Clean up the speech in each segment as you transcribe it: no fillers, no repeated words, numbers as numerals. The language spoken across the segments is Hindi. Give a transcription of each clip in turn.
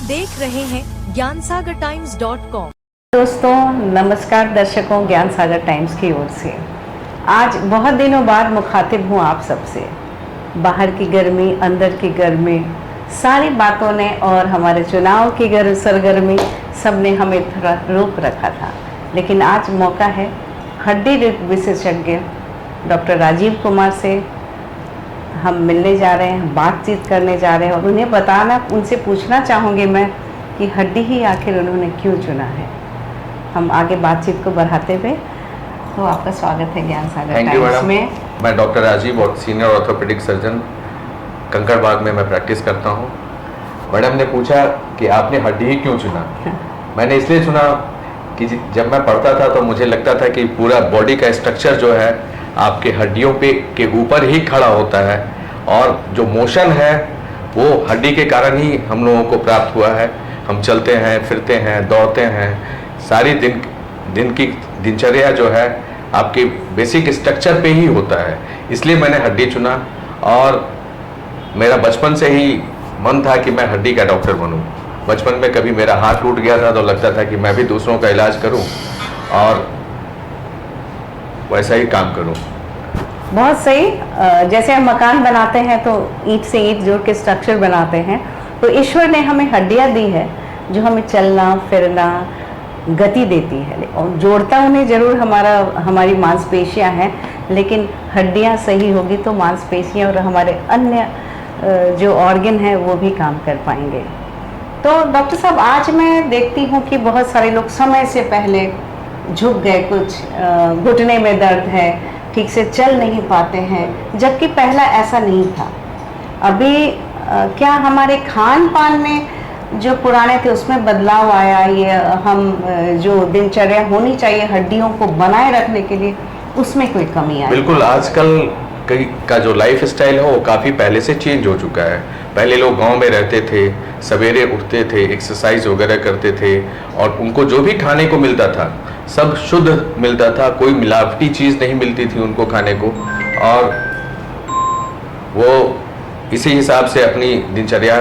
देख रहे हैं ज्ञानसागरटाइम्स.com। दोस्तों नमस्कार दर्शकों, ज्ञान सागर टाइम्स की ओर से आज बहुत दिनों बाद मुखातिब हूँ आप सबसे। बाहर की गर्मी, अंदर की गर्मी, सारी बातों ने और हमारे चुनाव की सरगर्मी सब ने हमें थोड़ा रोक रखा था, लेकिन आज मौका है हड्डी विशेषज्ञ डॉक्टर राजीव कुमार से हम मिलने जा रहे हैं, बातचीत करने जा रहे हैं और उन्हें बताना, उनसे पूछना चाहूँगी मैं कि हड्डी ही आखिर उन्होंने क्यों चुना है। हम आगे बातचीत को बढ़ाते हुए, तो आपका स्वागत है ज्ञान सागर टाइम्स में। मैं डॉक्टर राजीव और सीनियर ऑर्थोपेडिक सर्जन कंकड़बाग में मैं प्रैक्टिस करता हूँ। मैडम ने पूछा कि आपने हड्डी ही क्यों चुना। मैंने इसलिए चुना कि जब मैं पढ़ता था तो मुझे लगता था कि पूरा बॉडी का स्ट्रक्चर जो है आपके हड्डियों पे के ऊपर ही खड़ा होता है और जो मोशन है वो हड्डी के कारण ही हम लोगों को प्राप्त हुआ है। हम चलते हैं, फिरते हैं, दौड़ते हैं, सारी दिन की दिनचर्या जो है आपके बेसिक स्ट्रक्चर पे ही होता है। इसलिए मैंने हड्डी चुना और मेरा बचपन से ही मन था कि मैं हड्डी का डॉक्टर बनूं। बचपन में कभी मेरा हाथ टूट गया था तो लगता था कि मैं भी दूसरों का इलाज करूं और वैसा ही काम करूं। बहुत सही। जैसे हम मकान बनाते हैं तो ईंट से ईंट जोड़ के स्ट्रक्चर बनाते हैं, तो ईश्वर ने हमें हड्डियां दी है जो हमें चलना फिरना गति देती है। और जोड़ता उन्हें जरूर हमारी मांसपेशियां हैं, लेकिन हड्डियां सही होगी तो मांसपेशियां और हमारे अन्य जो ऑर्गन हैं वो भी काम कर पाएंगे। तो डॉक्टर साहब, आज मैं देखती हूँ कि बहुत सारे लोग समय से पहले झुक गए, कुछ घुटने में दर्द है, ठीक से चल नहीं पाते हैं, जबकि पहला ऐसा नहीं था। अभी क्या हमारे खान पान में जो पुराने थे उसमें बदलाव आया? ये हम जो दिनचर्या होनी चाहिए हड्डियों को बनाए रखने के लिए, उसमें कोई कमी आई? बिल्कुल, आजकल का जो लाइफ स्टाइल है वो काफ़ी पहले से चेंज हो चुका है। पहले लोग गांव में रहते थे, सवेरे उठते थे, एक्सरसाइज वगैरह करते थे और उनको जो भी खाने को मिलता था सब शुद्ध मिलता था, कोई मिलावटी चीज़ नहीं मिलती थी उनको खाने को, और वो इसी हिसाब से अपनी दिनचर्या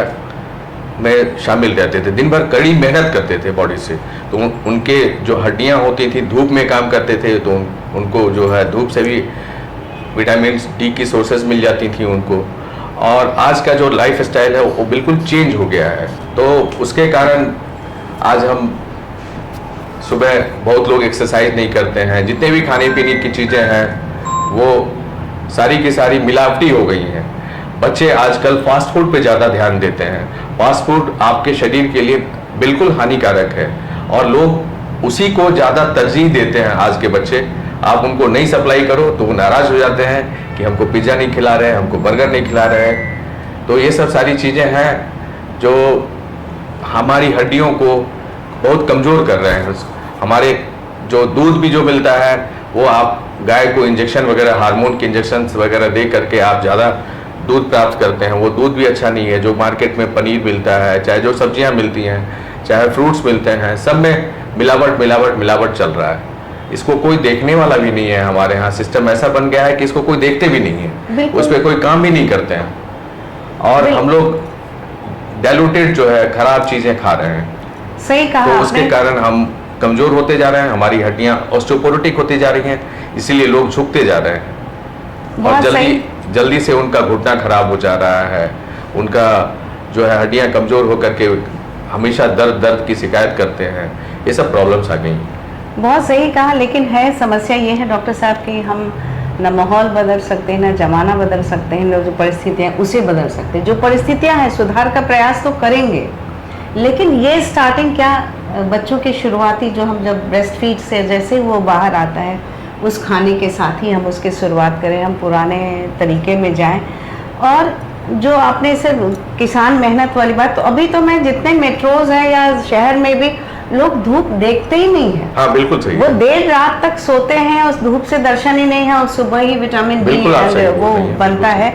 में शामिल रहते थे। दिन भर कड़ी मेहनत करते थे बॉडी से, तो उनके जो हड्डियां होती थी धूप में काम करते थे, तो उनको जो है धूप से भी विटामिन डी की सोर्सेज मिल जाती थी उनको। और आज का जो लाइफ स्टाइल है वो बिल्कुल चेंज हो गया है, तो उसके कारण आज हम सुबह बहुत लोग एक्सरसाइज नहीं करते हैं। जितने भी खाने पीने की चीज़ें हैं वो सारी की सारी मिलावटी हो गई हैं। बच्चे आजकल फास्ट फूड पे ज़्यादा ध्यान देते हैं। फास्ट फूड आपके शरीर के लिए बिल्कुल हानिकारक है और लोग उसी को ज़्यादा तरजीह देते हैं। आज के बच्चे, आप उनको नहीं सप्लाई करो तो वो नाराज़ हो जाते हैं कि हमको पिज़्ज़ा नहीं खिला रहे हैं, हमको बर्गर नहीं खिला रहे हैं। तो ये सब सारी चीज़ें हैं जो हमारी हड्डियों को बहुत कमज़ोर कर रहे हैं। हमारे जो दूध भी जो मिलता है वो आप गाय को इंजेक्शन वगैरह, हार्मोन के इंजेक्शन वगैरह दे करके आप ज़्यादा दूध प्राप्त करते हैं, वो दूध भी अच्छा नहीं है। जो मार्केट में पनीर मिलता है, चाहे जो सब्जियां मिलती हैं, चाहे फ्रूट्स मिलते हैं, सब में मिलावट मिलावट मिलावट चल रहा है। इसको कोई देखने वाला भी नहीं है। हमारे यहाँ सिस्टम ऐसा बन गया है कि इसको कोई देखते भी नहीं है, उस पर कोई काम भी नहीं करते हैं और हम लोग डाइल्यूटेड जो है खराब चीज़ें खा रहे हैं। सही कहा। तो उसके कारण हम कमज़ोर होते जा रहे हैं, हमारी हड्डियाँ ऑस्टियोपोरोटिक होती जा रही हैं, इसीलिए लोग झुकते जा रहे हैं और जल्दी से उनका घुटना खराब हो जा रहा है। उनका जो है हड्डियाँ कमज़ोर होकर के हमेशा दर्द की शिकायत करते हैं। ये सब प्रॉब्लम्स आ गई। बहुत सही कहा, लेकिन है समस्या ये है डॉक्टर साहब कि हम न माहौल बदल सकते हैं, न जमाना बदल सकते हैं, न जो परिस्थितियाँ उसे बदल सकते हैं। जो परिस्थितियाँ हैं सुधार का प्रयास तो करेंगे, लेकिन ये स्टार्टिंग क्या बच्चों की शुरुआती जो हम जब ब्रेस्ट फीड से जैसे वो बाहर आता है उस खाने के साथ ही हम उसकी शुरुआत करें, हम पुराने तरीके में जाएं। और जो आपने सिर्फ किसान मेहनत वाली बात, तो अभी तो मैं जितने मेट्रोज हैं या शहर में भी लोग धूप देखते ही नहीं है। हाँ, बिल्कुल सही। वो देर रात तक सोते हैं, उस धूप से दर्शन ही नहीं है और सुबह ही विटामिन डी वो बनता है।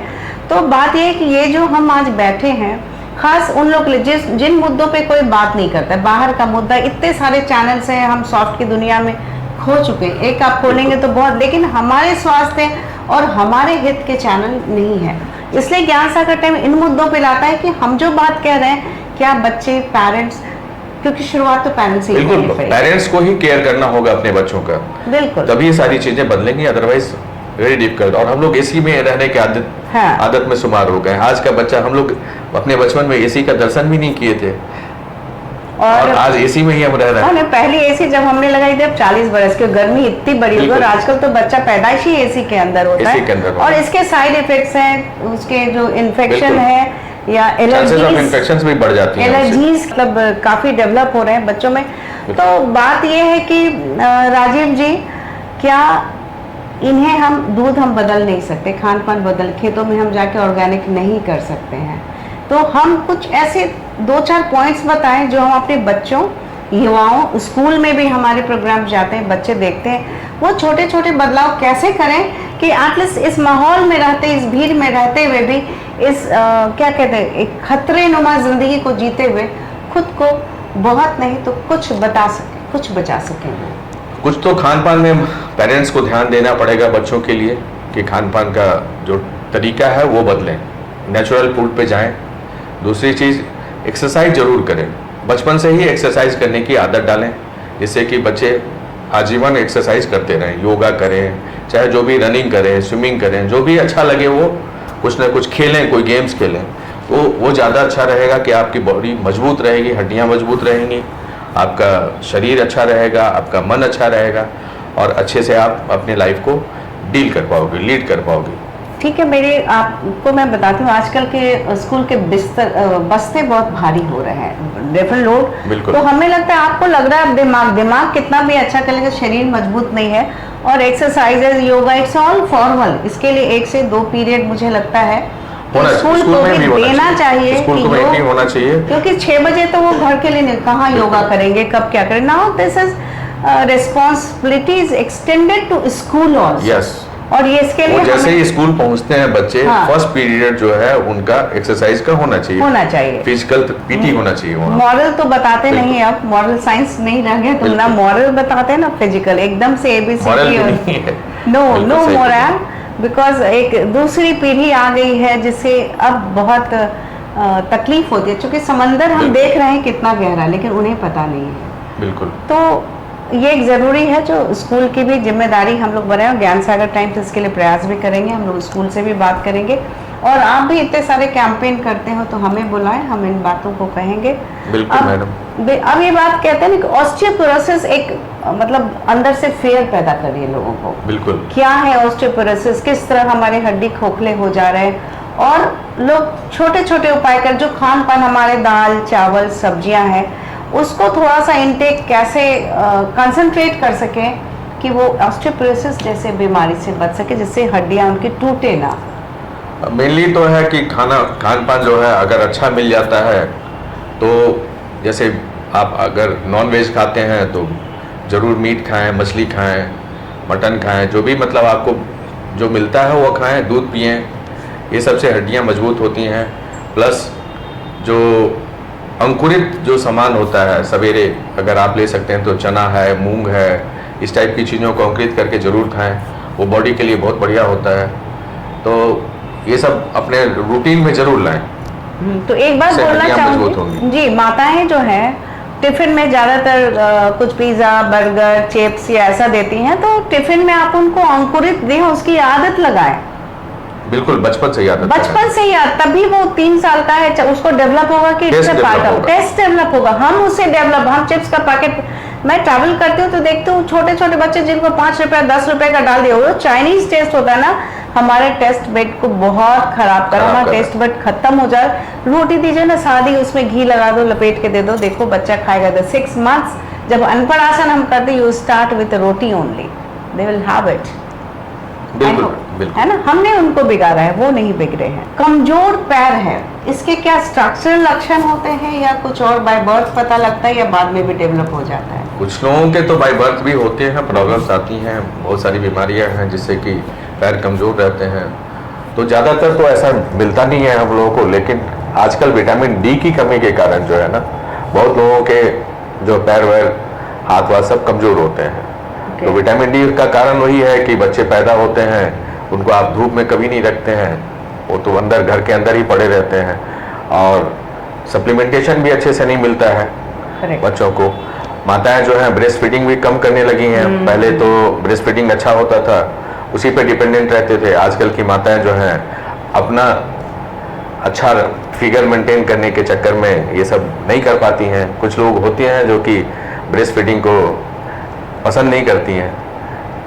तो बात ये है कि ये जो हम आज बैठे हैं, खास उन लोग जिन मुद्दों पे कोई बात नहीं करता है, बाहर का मुद्दा, इतने सारे चैनल्स हैं, हम सॉफ्ट की दुनिया में खो चुके हैं। एक आप खोलेंगे तो बहुत, लेकिन हमारे स्वास्थ्य और हमारे हित के चैनल नहीं है। इसलिए ज्ञान सागर टाइम इन मुद्दों पे लाता है कि हम जो बात कह रहे हैं क्या बच्चे पेरेंट्स, क्योंकि शुरुआत तो पेरेंट्स से ही बिल्कुल, करनी पड़ेगी। पेरेंट्स को ही केयर करना होगा अपने बच्चों का, बिल्कुल, तभी ये सारी चीजें बदलेंगी, अदरवाइज वेरी डिफिकल्ट। और हम लोग एसी में रहने की हाँ। आदत में शुमार हो गए। आज का बच्चा, हम लोग अपने बचपन में एसी का दर्शन भी नहीं किए थे, और आज एसी में ही हम रह रहे हैं। पहली एसी जब हमने लगाई थी अब 40 बरस की, गर्मी इतनी बड़ी होगी, और आजकल तो बच्चा पैदाइश ही एसी के अंदर होता AC के अंदर है, होता और है। इसके साइड इफेक्ट्स हैं, उसके जो इन्फेक्शन बिल्कुल। है या चांसेस ऑफ इन्फेक्शंस भी बढ़ जाती हैं उससे। एलर्जीज मतलब काफी डेवलप हो रहे हैं बच्चों में। तो बात ये है कि राजीव जी, क्या इन्हें हम बदल नहीं सकते, खान पान बदल, खेतों में हम जाके ऑर्गेनिक नहीं कर सकते हैं, तो हम कुछ ऐसे 2-4 पॉइंट्स बताएं जो हम अपने बच्चों, युवाओं, स्कूल में भी हमारे प्रोग्राम जाते हैं, बच्चे देखते हैं, वो छोटे छोटे बदलाव कैसे करें कि एटलीस्ट इस माहौल में रहते, इस भीड़ में रहते हुए भी, इस क्या कहते हैं, एक खतरे नुमा जिंदगी को जीते हुए खुद को बहुत नहीं तो कुछ बता सके, कुछ बचा सकेंगे। कुछ तो खान पान में पेरेंट्स को ध्यान देना पड़ेगा बच्चों के लिए, कि खान पान का जो तरीका है वो बदलें, नेचुरल फूड पे जाएं। दूसरी चीज़, एक्सरसाइज जरूर करें, बचपन से ही एक्सरसाइज करने की आदत डालें, जिससे कि बच्चे आजीवन एक्सरसाइज करते रहें, योगा करें, चाहे जो भी रनिंग करें, स्विमिंग करें, जो भी अच्छा लगे वो कुछ ना कुछ खेलें, कोई गेम्स खेलें, तो वो ज़्यादा अच्छा रहेगा कि आपकी बॉडी मजबूत रहेगी, हड्डियाँ मजबूत रहेंगी, आपका शरीर अच्छा रहेगा, आपका मन अच्छा रहेगा, और अच्छे से आप अपने लाइफ को डील कर पाओगे, लीड कर पाओगे। ठीक है, मेरे आपको मैं बताती हूँ, आजकल के स्कूल के बस्ते बहुत भारी हो रहे हैं, डिफरेंट लोड। बिल्कुल। तो हमें लगता है, आपको लग रहा है दिमाग कितना भी अच्छा कर लेगा, शरीर मजबूत नहीं है, और exercises, yoga, it's all formal, इसके लिए 1 से 2 पीरियड मुझे लगता है स्कूल को भी देना चाहिए, स्कूल को भी होना चाहिए, क्योंकि 6 बजे तो वो घर के लिए कहाँ योगा करेंगे, कब क्या करें। Now this is responsibility is extended to school also. Yes. और ये इसके लिए जैसे ही स्कूल पहुंचते हैं बच्चे, हाँ। फर्स्ट पीरियड जो है उनका एक्सरसाइज का होना चाहिए, फिजिकल पीटी होना चाहिए वहाँ। मॉरल तो बताते नहीं, अब मॉरल साइंस नहीं रह गए, तुम ना मॉरल बताते हैं ना फिजिकल, एकदम से एबीसी नो मोरल, बिकॉज एक दूसरी पीढ़ी आ गई है जिससे अब बहुत तकलीफ होती है, क्योंकि समंदर हम देख रहे हैं कितना गहरा, लेकिन उन्हें पता नहीं है। बिल्कुल। तो ये एक ज़रूरी है, जो स्कूल की भी जिम्मेदारी हम लोग बनाए, और ज्ञान सागर टाइम्स इसके लिए प्रयास भी करेंगे, हम लोग स्कूल से भी बात करेंगे, और आप भी इतने सारे कैंपेन करते हो तो हमें बुलाएं, हम इन बातों को कहेंगे। बिल्कुल मैडम। अब ये बात कहते हैं ना कि ऑस्टियोपोरोसिस एक मतलब अंदर से फेयर पैदा कर रही है लोगों को। बिल्कुल। क्या है ऑस्टियोपोरोसिस, किस तरह हमारे हड्डी खोखले हो जा रहे हैं, और लोग छोटे छोटे उपाय कर, जो खान पान हमारे दाल चावल सब्जियां हैं, उसको थोड़ा सा इनटेक कैसे कंसंट्रेट कर सके कि वो ऑस्टियोपोरोसिस जैसे बीमारी से बच सके, जिससे हड्डियां उनकी टूटे ना। मेनली तो है कि खान पान जो है अगर अच्छा मिल जाता है, तो जैसे आप अगर नॉन वेज खाते हैं तो ज़रूर मीट खाएं, मछली खाएं, मटन खाएं, जो भी मतलब आपको जो मिलता है वो खाएं, दूध पिएं, ये सबसे हड्डियां मजबूत होती हैं। प्लस जो अंकुरित जो सामान होता है, सवेरे अगर आप ले सकते हैं तो चना है, मूंग है, इस टाइप की चीज़ों को अंकुरित करके ज़रूर खाएं, वो बॉडी के लिए बहुत बढ़िया होता है। तो ये सब अपने रूटीन में ज़रूर लाएं। तो एक बात बोलना चाहूँगी जी, माताएं जो हैं टिफिन में ज़्यादातर कुछ पिज़्ज़ा, बर्गर, चिप्स या ऐसा देती हैं, तो टिफिन में आप उनको अंकुरित दें, उसकी आदत लगाएं। बिल्कुल, बचपन से ही आदत, बचपन से ही, तभी वो 3 साल का है, उसको डेवलप होगा कि टेस्ट डेवलप होगा, हम उससे डेवलप, हम चिप्स का पैकेट, मैं ट्रैवल करती हूँ तो देखती हूँ छोटे छोटे बच्चे जिनको 5 रुपए 10 रुपए का डाल दिया, वो चाइनीज टेस्ट होता है ना, हमारे टेस्ट बेड को बहुत खराब करा, हमारा टेस्ट बेड खत्म हो जाए। रोटी दीजिए ना सादी, उसमें घी लगा दो, लपेट के दे दो, देखो बच्चा खाएगा। 6 months जब अनपढ़ आसन हम करते, you start with roti only, they will have it. बिल्कुल, बिल्कुल। है ना, हमने उनको बिगाड़ा है, वो नहीं बिगड़े हैं। कमजोर पैर है, इसके क्या स्ट्रक्चरल लक्षण होते हैं, या कुछ और बाय बर्थ पता लगता है, या बाद में भी डेवलप हो जाता है? कुछ लोगों के तो बाय बर्थ भी होते हैं, प्रॉब्लम्स आती हैं, बहुत सारी बीमारियां हैं जिससे कि पैर कमजोर रहते हैं। तो ज़्यादातर तो ऐसा मिलता नहीं है हम लोगों को, लेकिन आजकल विटामिन डी की कमी के कारण जो है ना, बहुत लोगों के जो पैर वैर हाथ वाथ सब कमजोर होते हैं। तो विटामिन डी का कारण वही है कि बच्चे पैदा होते हैं, उनको आप धूप में कभी नहीं रखते हैं, वो तो अंदर घर के अंदर ही पड़े रहते हैं, और सप्लीमेंटेशन भी अच्छे से नहीं मिलता है Correct. बच्चों को। माताएं जो हैं ब्रेस्ट फीडिंग भी कम करने लगी हैं। पहले तो ब्रेस्ट फीडिंग अच्छा होता था, उसी पे डिपेंडेंट रहते थे। आजकल की माताएं जो हैं अपना अच्छा फिगर मेंटेन करने के चक्कर में ये सब नहीं कर पाती हैं। कुछ लोग होते हैं जो कि ब्रेस्ट फीडिंग को पसंद नहीं करती हैं,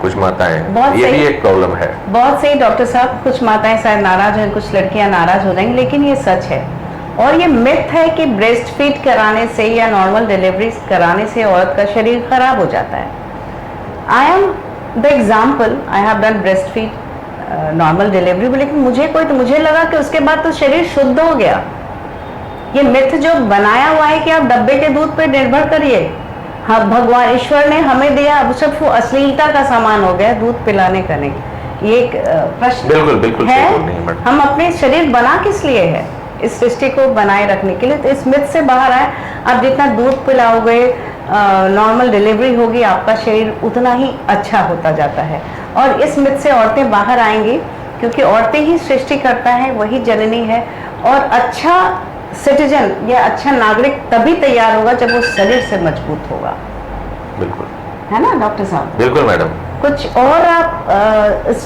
कुछ माताएं, बहुत ये भी सही। एक प्रॉब्लम है। बहुत सही डॉक्टर साहब, कुछ माताएं शायद नाराज हैं, कुछ लड़कियां नाराज हो जाएंगी, लेकिन ये सच है। और ये मिथ है कि ब्रेस्ट फीड कराने से या नॉर्मल डिलीवरी कराने से औरत का शरीर खराब हो जाता है। I am the example, I have done breast feed normal delivery, लेकिन मुझे लगा कि उसके बाद तो शरीर शुद्ध हो गया। ये मिथ जो बनाया हुआ है कि आप डब्बे के दूध पे निर्भर करिए, हाँ भगवान ईश्वर ने हमें दिया, अब सिर्फ वो अश्लीलता का सामान हो गया दूध पिलाने का नहीं। ये एक प्रश्न बिल्कुल है, सही नहीं मैडम। हम अपने शरीर बना किस लिए है? इस सृष्टि को बनाए रखने के लिए। तो इस मिथ से बाहर आए, आप जितना दूध पिलाओगे, नॉर्मल डिलीवरी होगी, आपका शरीर उतना ही अच्छा होता जाता है। और इस मिथ से औरतें बाहर आएंगी, क्योंकि औरतें ही सृष्टि करता है, वही जननी है। और अच्छा सिटीजन या अच्छा नागरिक तभी तैयार होगा जब वो शरीर से मजबूत होगा। बिल्कुल, है ना डॉक्टर साहब? बिल्कुल मैडम। कुछ और आप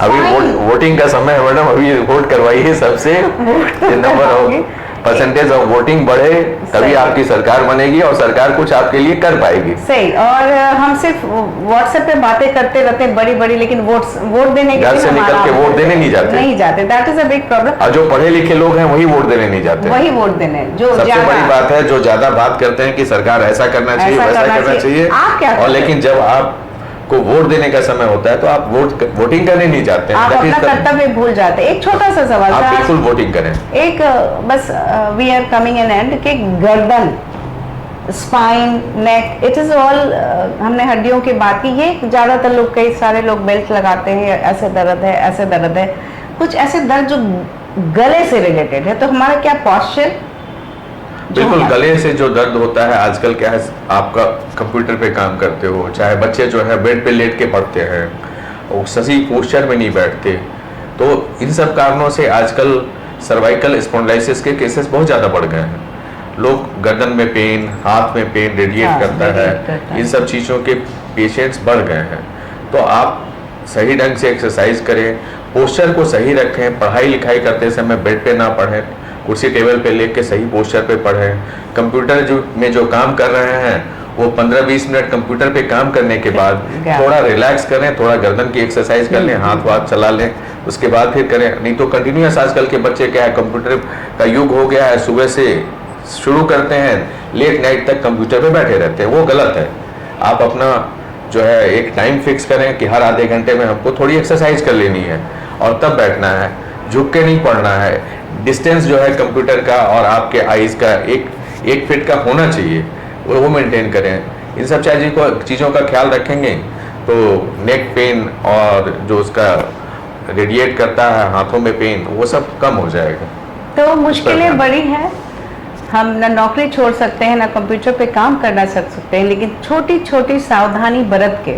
अभी वोटिंग का समय है मैडम, अभी वोट करवाइए सबसे। Number of percentage of voting बढ़े तभी आपकी सरकार बनेगी और सरकार कुछ आपके लिए कर पाएगी। सही। और हम सिर्फ व्हाट्सएप पे बातें करते रहते हैं बड़ी बड़ी, लेकिन वोट देने के घर से निकल के वोट देने नहीं जाते। That is a big problem. और जो पढ़े लिखे लोग हैं वही वोट देने नहीं जाते। वही वोट देने जो सबसे बड़ी बात है, जो ज्यादा बात करते हैं कि सरकार ऐसा करना चाहिए, वैसा करना चाहिए, आप क्या और लेकिन जब आप को वोट देने का समय होता है तो आप वोटिंग करने नहीं जाते हैं। आप अपना कर्तव्य भूल जाते हैं। एक छोटा सा सवाल आप था, बिल्कुल वोटिंग करें। एक बस we are coming an end कि गर्दन, spine, neck, it is all, हमने हड्डियों की बात की। ये ज्यादातर लोग, कई सारे लोग बेल्ट लगाते हैं, ऐसे दर्द है, ऐसे दर्द है, कुछ ऐसे दर्द जो गले से रिलेटेड है। तो हमारा क्या पोस्चर? बिल्कुल, गले से जो दर्द होता है, आजकल क्या है, आपका कंप्यूटर पे काम करते हो, चाहे बच्चे जो है बेड पे लेट के पढ़ते हैं, वो सही पोस्चर में नहीं बैठते, तो इन सब कारणों से आजकल सर्वाइकल स्पॉन्डिलाइसिस के केसेस बहुत ज़्यादा बढ़ गए हैं। लोग गर्दन में पेन, हाथ में पेन रेडिएट करता है, इन सब चीज़ों के पेशेंट्स बढ़ गए हैं। तो आप सही ढंग से एक्सरसाइज करें, पोस्चर को सही रखें, पढ़ाई लिखाई करते समय बेड पे ना पढ़ें, कुर्सी टेबल पे लेके सही पोस्चर पे पढ़ें। कंप्यूटर में जो काम कर रहे हैं वो 15-20 मिनट कंप्यूटर पे काम करने के बाद थोड़ा रिलैक्स करें, थोड़ा गर्दन की एक्सरसाइज कर लें, हाथ वाथ चला लें, उसके बाद फिर करें। नहीं तो कंटिन्यूअस आजकल के बच्चे क्या है, कंप्यूटर का युग हो गया है, सुबह से शुरू करते हैं, लेट नाइट तक कंप्यूटर पे बैठे रहते हैं, वो गलत है। आप अपना जो है एक टाइम फिक्स करें कि हर आधे घंटे में हमको थोड़ी एक्सरसाइज कर लेनी है और तब बैठना है, झुक के नहीं पढ़ना है। डिस्टेंस जो है कंप्यूटर का और आपके आईज का एक फीट का होना चाहिए, वो मेंटेन करें। इन सब चीज़ों का ख्याल रखेंगे तो नेक पेन और जो उसका रेडिएट करता है हाथों में पेन, वो सब कम हो जाएगा। तो मुश्किलें बड़ी हैं, हम ना नौकरी छोड़ सकते हैं, ना कंप्यूटर पे काम करना सकते हैं, लेकिन छोटी छोटी सावधानी बरत के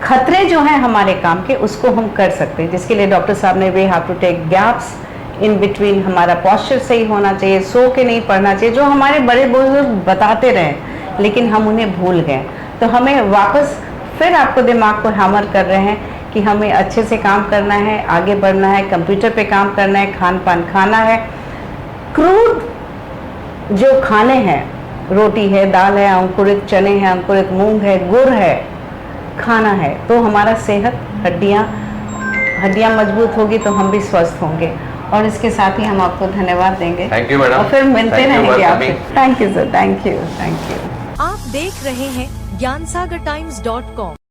खतरे जो हैं हमारे काम के, उसको हम कर सकते हैं। जिसके लिए डॉक्टर साहब ने we have to take gaps in between, हमारा पॉस्चर सही होना चाहिए, सो के नहीं पढ़ना चाहिए, जो हमारे बड़े बुजुर्ग बताते रहे लेकिन हम उन्हें भूल गए। तो हमें वापस फिर आपको दिमाग को हैमर कर रहे हैं कि हमें अच्छे से काम करना है, आगे बढ़ना है, कंप्यूटर पे काम करना है, खान पान खाना है। क्रूड जो खाने हैं, रोटी है, दाल है, अंकुरित चने हैं, अंकुरित मूंग है, गुड़ है, खाना है, तो हमारा सेहत, हड्डियाँ मजबूत होगी तो हम भी स्वस्थ होंगे। और इसके साथ ही हम आपको धन्यवाद देंगे। Thank you madam. और फिर मिलते रहेंगे आपसे। Thank you sir, thank you. आप देख रहे हैं ज्ञानसागरटाइम्स.com।